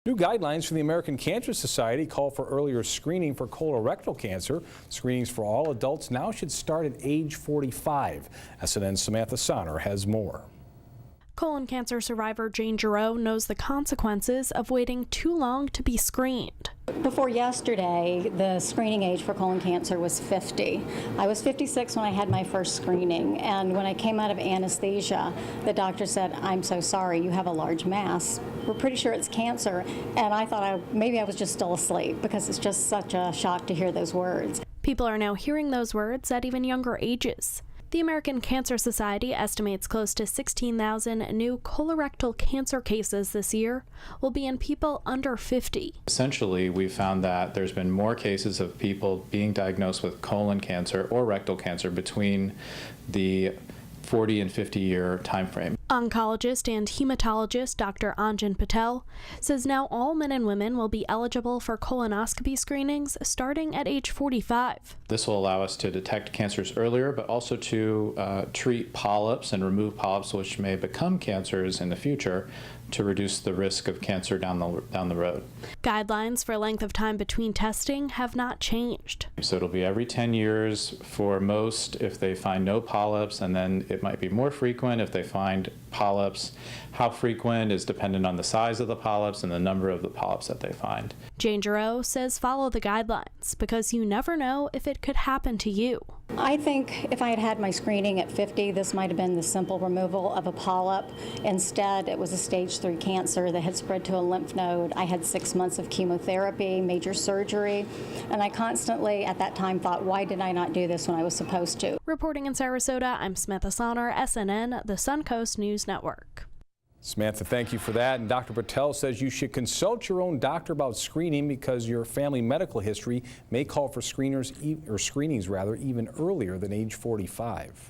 New guidelines from the American Cancer Society call for earlier screening for colorectal cancer. Screenings for all adults now should start at age 45. SNN's Samantha Sonner has more. Colon cancer survivor Jane Giroux knows the consequences of waiting too long to be screened. Before yesterday, the screening age for colon cancer was 50. I was 56 when I had my first screening, and when I came out of anesthesia, the doctor said, "I'm so sorry, you have a large mass. We're pretty sure it's cancer." And I thought maybe I was just still asleep, because it's just such a shock to hear those words. People are now hearing those words at even younger ages. The American Cancer Society estimates close to 16,000 new colorectal cancer cases this year will be in people under 50. Essentially, we found that there's been more cases of people being diagnosed with colon cancer or rectal cancer between the 40 and 50-year time frame. Oncologist and hematologist Dr. Anjan Patel says now all men and women will be eligible for colonoscopy screenings starting at age 45. This will allow us to detect cancers earlier, but also to treat polyps and remove polyps which may become cancers in the future to reduce the risk of cancer down the road. Guidelines for length of time between testing have not changed. So it'll be every 10 years for most if they find no polyps, and then it might be more frequent if they find polyps. How frequent is dependent on the size of the polyps and the number of the polyps that they find. Jane Giroux says follow the guidelines because you never know if it could happen to you. I think if I had had my screening at 50, this might have been the simple removal of a polyp. Instead, it was a stage 3 cancer that had spread to a lymph node. I had 6 months of chemotherapy, major surgery, and I constantly at that time thought, why did I not do this when I was supposed to? Reporting in Sarasota, I'm Samantha Sonner, SNN, the Suncoast News Network. Samantha, thank you for that. And Dr. Patel says you should consult your own doctor about screening because your family medical history may call for screenings even earlier than age 45.